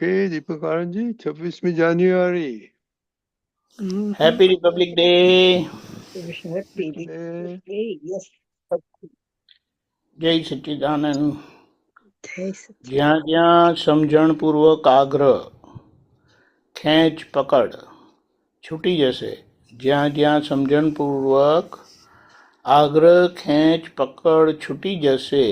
Okay Deepak Anandji, 26મી January. Happy republic day. Happy Republic Day. Yes. જય સચ્ચિદાનંદ. જય સચ્ચિદાનંદ. જ્યાં જ્યાં સમજણપૂર્વક આગ્રહ ખેંચ પકડ છૂટી જશે. જ્યાં જ્યાં સમજણપૂર્વક આગ્રહ ખેંચ પકડ છૂટી જશે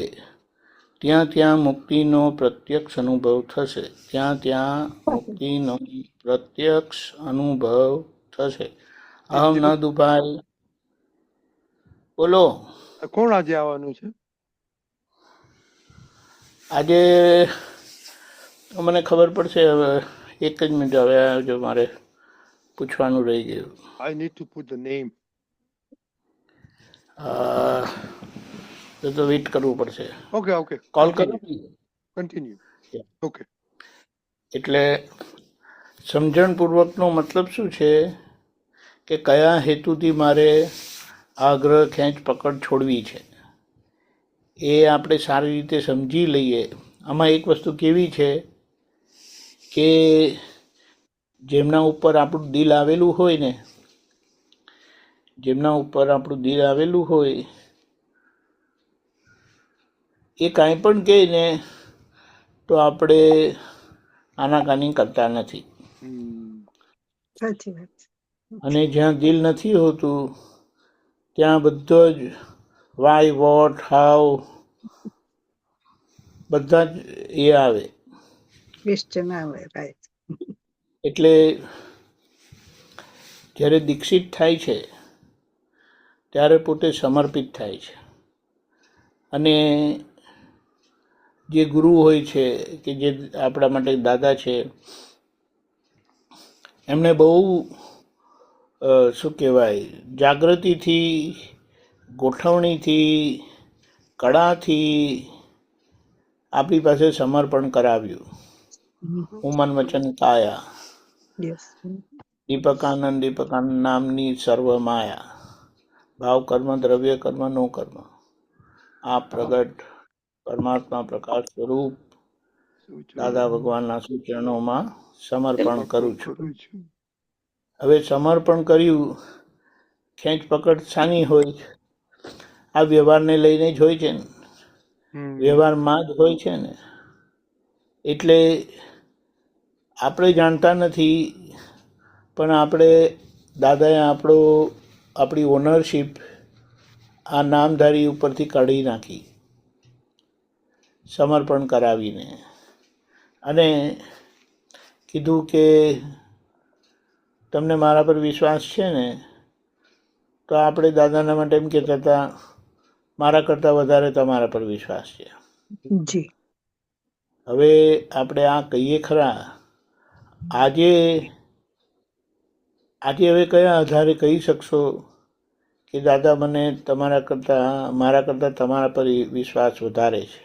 ત્યાં ત્યાં મુક્તિનો પ્રત્યક્ષ અનુભવ થશે. ત્યાં ત્યાં મુક્તિનો પ્રત્યક્ષ અનુભવ થશે. અહમ ન દુભાય. બોલો. કોણ આજે આવવાનું છે? આજે મને ખબર પડશે. હવે એક જ મિનિટ, હવે જો મારે પૂછવાનું રહી ગયું. I need to put the name. તો વેઇટ કરવું પડશે. ઓકે કોલ કરો. કન્ટિન્યુ. ઓકે. એટલે સમજણપૂર્વકનો મતલબ શું છે કે કયા હેતુથી મારે આગ્રહ ખેંચ પકડ છોડવી છે એ આપણે સારી રીતે સમજી લઈએ. આમાં એક વસ્તુ કેવી છે કે જેમના ઉપર આપણું દિલ આવેલું હોય ને, જેમના ઉપર આપણું દિલ આવેલું હોય એ કાંઈ પણ કહે ને તો આપણે આનાકાની કરતા નથી. સાચી વાત. અને જ્યાં દિલ નથી હોતું ત્યાં બધો જ વાય, વોટ, હાવ બધા જ એ આવે. ક્વેશ્ચન આવે. રાઈટ. એટલે જ્યારે દીક્ષિત થાય છે ત્યારે પોતે સમર્પિત થાય છે. અને જે ગુરુ હોય છે કે જે આપણા માટે દાદા છે, એમણે બહુ શું કહેવાય જાગૃતિથી, ગોઠવણીથી, કળાથી આપણી પાસે સમર્પણ કરાવ્યું. હું મન વચન કાયા. દીપકાનંદ નામની સર્વ માયા. ભાવ કર્મ દ્રવ્ય કર્મ નો કર્મ. આ પ્રગટ પરમાત્મા પ્રકાશ સ્વરૂપ દાદા ભગવાનના સૂચનોમાં સમર્પણ કરું છું. હવે સમર્પણ કર્યું, ખેંચ પકડ શાની હોય? આ વ્યવહારને લઈને જ હોય છે ને, વ્યવહારમાં જ હોય છે ને. એટલે આપણે જાણતા નથી પણ આપણે દાદાએ આપણી ઓનરશીપ આ નામધારી ઉપરથી કાઢી નાખી સમર્પણ કરાવીને, અને કીધું કે તમને મારા પર વિશ્વાસ છે ને? તો આપણે દાદાના માટે એમ કહેતા હતા મારા કરતાં વધારે તમારા પર વિશ્વાસ છે. હવે આપણે આ કહીએ ખરા, આજે હવે કયા આધારે કહી શકશો કે દાદા મને મારા કરતાં તમારા પર વિશ્વાસ વધારે છે?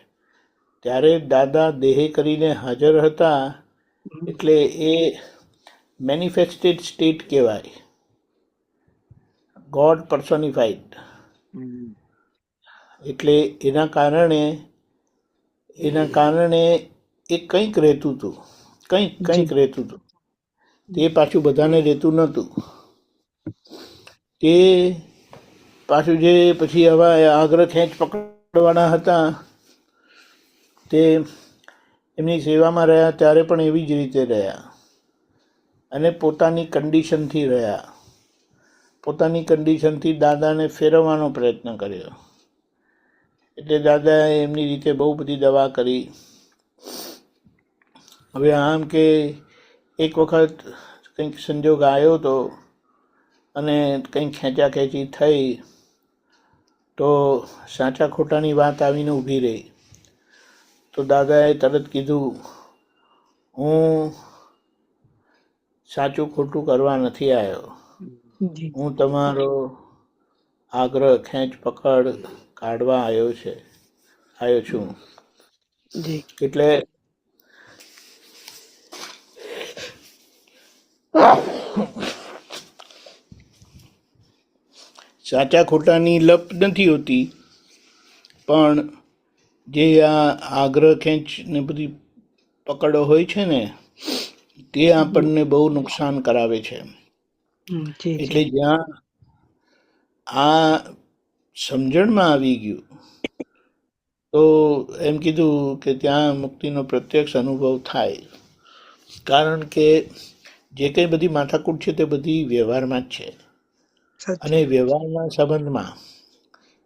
ત્યારે દાદા દેહે કરીને હાજર હતા એટલે એ મેનિફેસ્ટેડ સ્ટેટ કહેવાય, ગોડ પર્સોનિફાઈડ. એટલે એના કારણે એ કંઈક રહેતું હતું, કંઈક રહેતું હતું. તે પાછું બધાને રહેતું નહોતું. તે પાછું જે પછી આવા આગ્રહ ખેંચ પકડવાના હતા તે એમની સેવામાં રહ્યા ત્યારે પણ એવી જ રીતે રહ્યા અને પોતાની કન્ડિશનથી રહ્યા. પોતાની કન્ડિશનથી દાદાને ફેરવવાનો પ્રયત્ન કર્યો. એટલે દાદાએ એમની રીતે બહુ બધી દવા કરી. હવે આમ કે એક વખત કંઈક સંજોગ આવ્યો હતો અને કંઈક ખેંચાખેંચી થઈ તો સાચા ખોટાની વાત આવીને ઊભી રહી. તો દાદાએ તરત કીધું હું સાચું ખોટું કરવા નથી આવ્યો, હું તમારો આગ્રહ ખેંચ પકડ કાઢવા આવ્યો છું. એટલે સાચા ખોટાની લપ નથી હોતી, પણ જે આ આગ્રહ ખેંચ ને બધી પકડો હોય છે ને તે આપણને બહુ નુકસાન કરાવે છે. જી એટલે જી જ્યાં આ સમજણમાં આવી ગયું તો એમ કીધું કે ત્યાં મુક્તિનો પ્રત્યક્ષ અનુભવ થાય. કારણ કે જે કંઈ બધી માથાકૂટ છે તે બધી વ્યવહારમાં જ છે. અને સાચી વ્યવહારના સંબંધમાં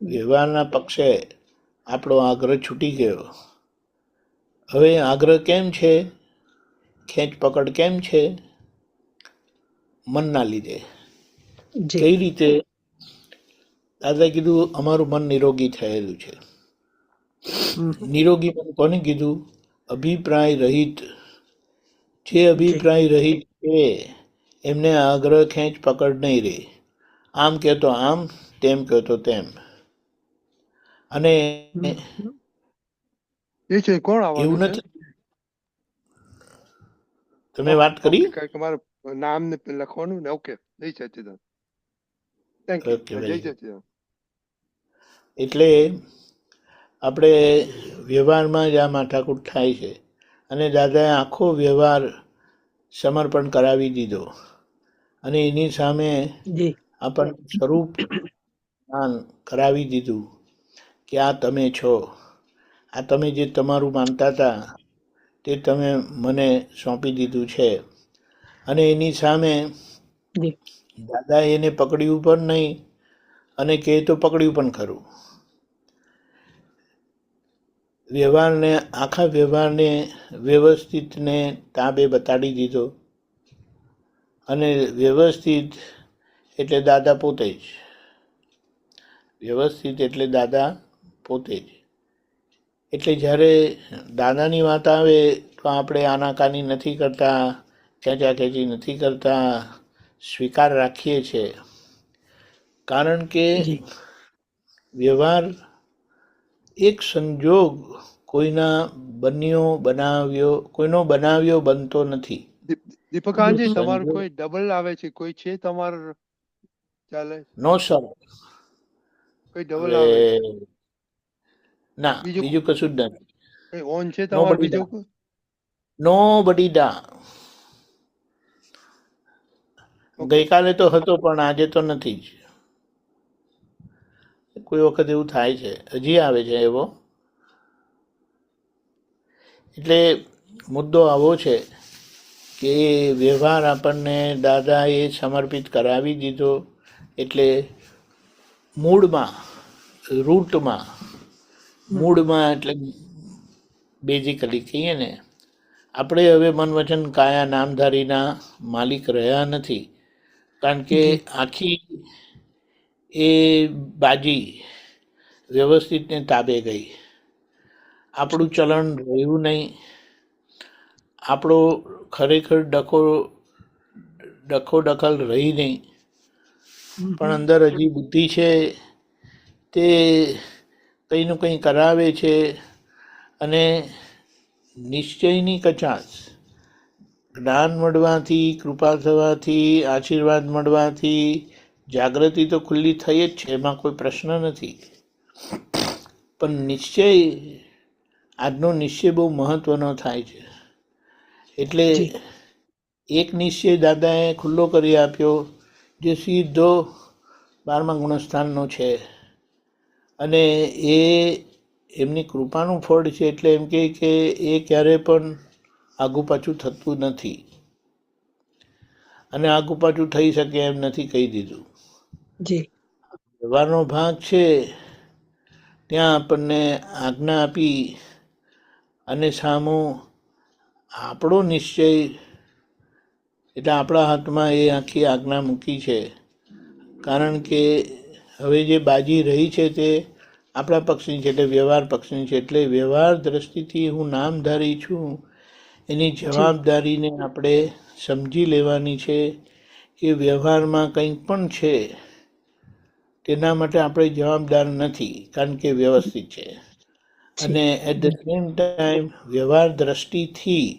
વ્યવહારના પક્ષે આપણો આગ્રહ છૂટી ગયો. હવે આગ્રહ કેમ છે? ખેંચ પકડ કેમ છે? મનના લીધે. જી કઈ રીતે? દાદા કીધું અમારું મન નિરોગી થયેલું છે. નિરોગી મન કોને કીધું? અભિપ્રાય રહિત. જે અભિપ્રાય રહિત છે એમને આગ્રહ ખેંચ પકડ નહીં રહે. આમ કહેતો આમ, તેમ કહેતો તેમ. અને એ છે કોણ આવવાનું એવું છે? નથી. તમે વાત કરી? ઓકે, કારણ કે મારું નામ ને લખવાનું ને. ઓકે, જય સચ્ચિદાનંદ. Thank you. ઓકે જય ભાઈ. સચ્ચિદાનંદ. એટલે આપણે વ્યવહારમાં જ આ માથાકૂટ થાય છે. અને દાદાએ આખો વ્યવહાર સમર્પણ કરાવી દીધો. અને એની સામે જી આપણને સ્વરૂપ જ્ઞાન કરાવી દીધું કે આ તમે છો. આ તમે જે તમારું માનતા હતા તે તમે મને સોંપી દીધું છે. અને એની સામે જી દાદાએ એને પકડ્યું પણ નહીં અને કે તો પકડ્યું પણ ખરું. વ્યવહારને આખા વ્યવહારને વ્યવસ્થિતને તાબે બતાડી દીધો. અને વ્યવસ્થિત એટલે દાદા પોતે જ. વ્યવસ્થિત એટલે દાદા પોતે જ. એટલે જ્યારે દાદાની વાત આવે તો આપણે આનાકાની નથી કરતા, ખેંચાખેંચી નથી કરતા, સ્વીકાર રાખીએ છીએ. કારણ કે જી વ્યવહાર એક સંજોગ કોઈના કોઈનો બનાવ્યો બનતો નથી. દીપકાનજી, તમારું સંજોગ કોઈ ડબલ આવે છે? કોઈ છે તમાર ચાલે? નો સર. કોઈ ડબલ હવે આવે છે? ના, બીજું કશું જ નથી. કોઈ ઓન છે નો તમાર બડી બીજો ડા. કોઈ? નો બડી ડા. ગઈકાલે તો હતો પણ આજે તો નથી જ. કોઈ વખત એવું થાય છે, હજી આવે છે એવો. એટલે મુદ્દો આવો છે કે વ્યવહાર આપણને દાદાએ સમર્પિત કરાવી દીધો. એટલે મૂળમાં, મૂળમાં એટલે બેઝિકલી કહીએ ને, આપણે હવે મન વચન કાયા નામધારીના માલિક રહ્યા નથી. કારણ કે આખી એ બાજી વ્યવસ્થિતને તાબે ગઈ. આપણું ચલણ રહ્યું નહીં. આપણો ખરેખર દખલ રહી નહીં. પણ અંદર હજી બુદ્ધિ છે તે કંઈનું કંઈ કરાવે છે. અને નિશ્ચયની કચાશ જ્ઞાન મળવાથી, કૃપા થવાથી, આશીર્વાદ મળવાથી જાગૃતિ તો ખુલ્લી થઈ જ છે, એમાં કોઈ પ્રશ્ન નથી. પણ નિશ્ચય, આજનો નિશ્ચય બહુ મહત્વનો થાય છે. એટલે એક નિશ્ચય દાદાએ ખુલ્લો કરી આપ્યો જે સીધો 12મા ગુણસ્થાનનો છે. અને એ એમની કૃપાનું ફળ છે. એટલે એમ કે એ ક્યારે પણ આગુ પાછું થતું નથી. અને આગુ પાછું થઈ શકે એમ નથી કહી દીધું. વ્યવહારનો ભાગ છે ત્યાં આપણને આજ્ઞા આપી અને સામો આપણો નિશ્ચય, એટલે આપણા હાથમાં એ આખી આજ્ઞા મૂકી છે. કારણ કે હવે જે બાજી રહી છે તે આપણા પક્ષની છે, એટલે વ્યવહાર પક્ષની છે. એટલે વ્યવહાર દ્રષ્ટિથી હું નામધારી છું એની જવાબદારીને આપણે સમજી લેવાની છે કે વ્યવહારમાં કંઈક પણ છે તેના માટે આપણે જવાબદાર નથી, કારણ કે વ્યવસ્થિત છે. અને એટ ધ સેમ ટાઈમ વ્યવહાર દ્રષ્ટિથી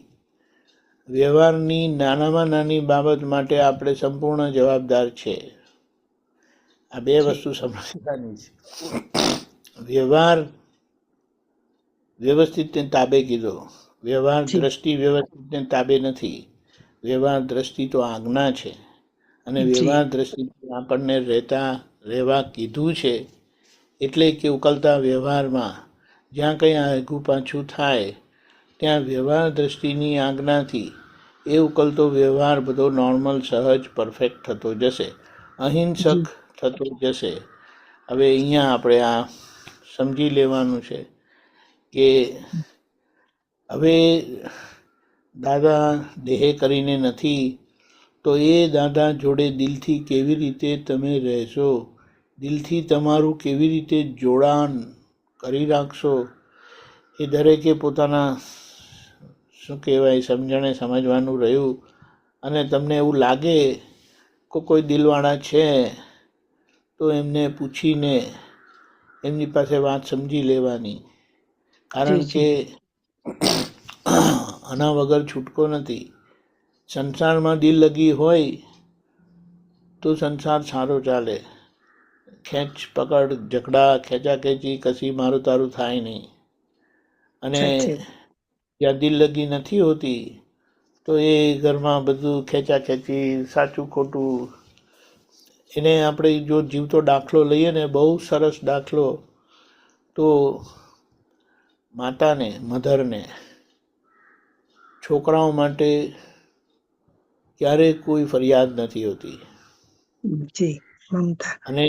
વ્યવહારની નાનામાં નાની બાબત માટે આપણે સંપૂર્ણ જવાબદાર છે. આ બે વસ્તુ સમજવાની છે. વ્યવહાર વ્યવસ્થિતને તાબે કીધો, વ્યવહાર દ્રષ્ટિ વ્યવસ્થિતને તાબે નથી. વ્યવહાર દ્રષ્ટિ તો આજ્ઞા છે, અને જી વ્યવહાર દ્રષ્ટિથી આપણને રહેવા કીધું છે. એટલે કે ઉકલતા વ્યવહારમાં જ્યાં કંઈ આગું પાછું થાય ત્યાં વ્યવહાર દ્રષ્ટિની આજ્ઞાથી એ ઉકલતો વ્યવહાર બધો નોર્મલ, સહજ, પરફેક્ટ થતો જશે, અહિંસક જી થતો જશે. હવે અહીંયા આપણે આ સમજી લેવાનું છે કે હવે દાદા દેહે કરીને નથી, તો એ દાદા જોડે દિલથી કેવી રીતે તમે રહેશો, દિલથી તમારું કેવી રીતે જોડાણ કરી રાખશો, એ દરેકે પોતાના શું કહેવાય સમજણે સમજવાનું રહ્યું. અને તમને એવું લાગે કે કોઈ દિલવાળા છે તો એમને પૂછીને એમની પાસે વાત સમજી લેવાની. કારણ જી કે જી આના વગર છૂટકો નથી. સંસારમાં દિલ લગી હોય તો સંસાર સારો ચાલે. ખેંચ પકડ, ઝઘડા, ખેંચાખેંચી કશી મારું તારું થાય નહીં. અને સાચી જ્યાં દિલ લગી નથી હોતી તો એ ઘરમાં બધું ખેંચાખેંચી, સાચું ખોટું. એને આપણે જો જીવતો દાખલો લઈએ ને, બહુ સરસ દાખલો, તો માતાને, મધરને છોકરાઓ માટે ક્યારેય કોઈ ફરિયાદ નથી હોતી. જી મમતા અને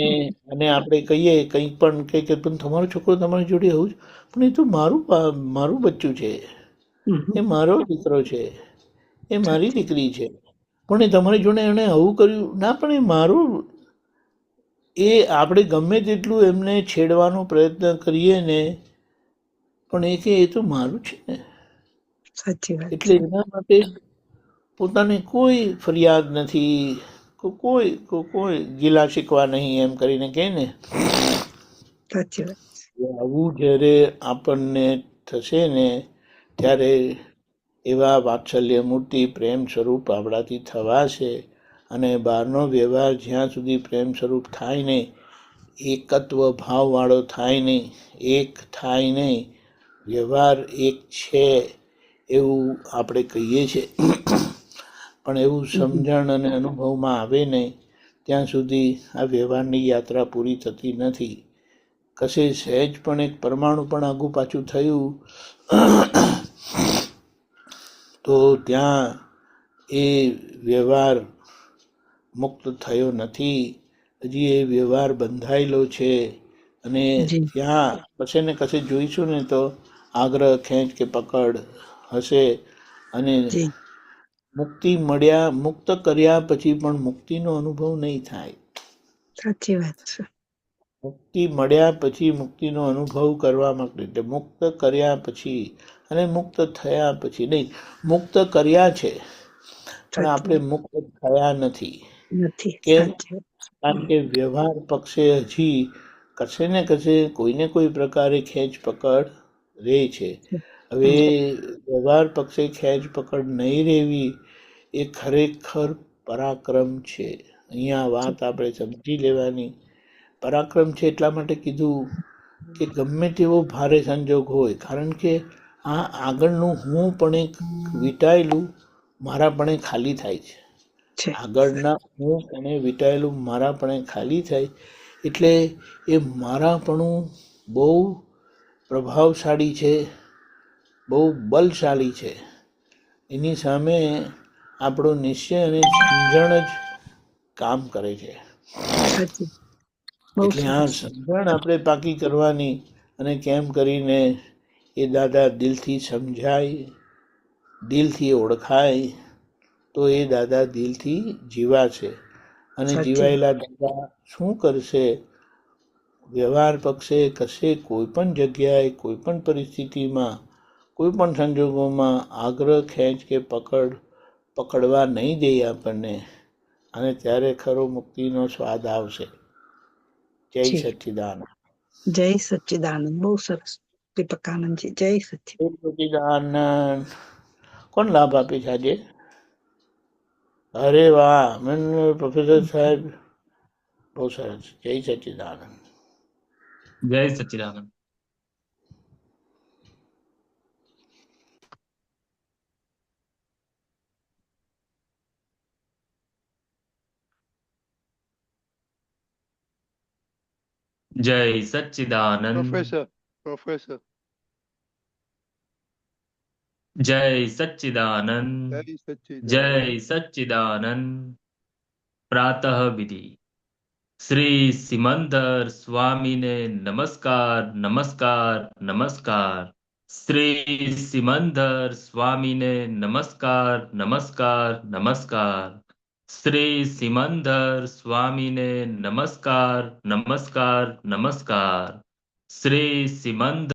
અને આપણે કહીએ કંઈક પણ કે પણ તમારો છોકરો તમારી જોડે આવું જ, પણ એ તો મારું બચ્ચું છે, એ મારો દીકરો છે, એ મારી સાચી દીકરી છે, પણ એ તમારી જોડે એણે આવું કર્યું ના, પણ એ મારું. એ આપણે ગમે તેટલું એમને છેડવાનો પ્રયત્ન કરીએ ને, પણ એ કે એ તો મારું છે ને. સાચી વાત એટલે એના માટે પોતાને કોઈ ફરિયાદ નથી, કોઈ ગીલા શીખવા નહીં, એમ કરીને કહે ને. સાચી વાત આવું જ્યારે આપણને થશે ને, ત્યારે એવા વાત્સલ્ય મૂર્તિ પ્રેમ સ્વરૂપ આપણાથી થવાશે. અને બહારનો વ્યવહાર જ્યાં સુધી પ્રેમ સ્વરૂપ થાય નહીં, એકત્વ ભાવવાળો થાય નહીં, એક થાય નહીં, વ્યવહાર એક છે એવું આપણે કહીએ છીએ, પણ એવું સમજણ અને અનુભવમાં આવે નહીં ત્યાં સુધી આ વ્યવહારની યાત્રા પૂરી થતી નથી. કશે સહેજ પણ એક પરમાણુ પણ આગું પાછું થયું તો ત્યાં એ વ્યવહાર મુક્ત થયો નથી, હજી એ વ્યવહાર બંધાયેલો છે. અને જી ત્યાં કશે ને કશે જોઈશું ને તો આગ્રહ, ખેંચ કે પકડ હશે. અને જી મુક્ત કર્યા પછી પણ મુક્તિનો અનુભવ નહીં થાય. સાચી વાત છે મુક્તિ મળ્યા પછી મુક્તિનો અનુભવ કરવા માટે, મુક્ત કર્યા પછી અને મુક્ત થયા પછી નહીં, મુક્ત કર્યા છે પણ સાચી આપણે મુક્ત થયા નથી. નથી કેમ? સાચી વાત કારણ કે વ્યવહાર પક્ષે હજી કશે ને કશે કોઈને કોઈ પ્રકારે ખેંચ પકડ રહે છે. હવે વ્યવહાર પક્ષે ખેંચ પકડ નહીં રહેવી એ ખરેખર પરાક્રમ છે. અહીંયા વાત આપણે સમજી લેવાની. પરાક્રમ છે એટલા માટે કીધું કે ગમે તેવો ભારે સંજોગ હોય, કારણ કે આ આગળનું હું પણ એક વિટાયેલું મારા પણ ખાલી થાય છે. છે આગળના હું અને વિટાયેલું મારા પણ ખાલી થાય, એટલે એ મારાપણું બહુ પ્રભાવશાળી છે, બહુ બલશાળી છે. એની સામે આપણો નિશ્ચય અને સમજણ જ કામ કરે છે. સાચી બહુ એટલે આ સરસ સમજણ આપણે પાકી કરવાની. અને કેમ કરીને એ દાદા દિલથી સમજાય, દિલથી ઓળખાય, તો એ દાદા દિલથી જીવાશે. અને સાચી જીવાયેલા દાદા શું કરશે? વ્યવહાર પક્ષે કશે કોઈ પણ જગ્યાએ, કોઈ પણ પરિસ્થિતિમાં, કોઈ પણ સંજોગોમાં આગ્રહ, ખેંચ કે પકડવા નહીં દે આપણને. અને ત્યારે ખરો મુક્તિનો સ્વાદ આવશે. જય જી સચ્ચિદાનંદ. જય સચ્ચિદાનંદ. બહુ સરસ દીપકાનંદજી. જય સચ્ચિદાનંદ. જય સચ્ચિદાનંદ. કોણ લાભ આપે છે આજે? અરે વાહ, પ્રોફેસર સાહેબ બહુ સરસ. જય સચ્ચિદાનંદ. જય સચ્ચિદાનંદ. જય સચ્ચિદાનંદ પ્રોફેસર જય સચ્ચિદાનંદ જય જય સચ્ચિદાનંદ સચ્ચિદાનંદ પ્રાતઃ વિધિ શ્રી સિમંદર સ્વામીને નમસ્કાર નમસ્કાર નમસ્કાર શ્રી સિમંદર સ્વામીને નમસ્કાર નમસ્કાર નમસ્કાર શ્રી સિમંદર સ્વામીને નમસ્કાર નમસ્કાર નમસ્કાર શ્રી સિમંદર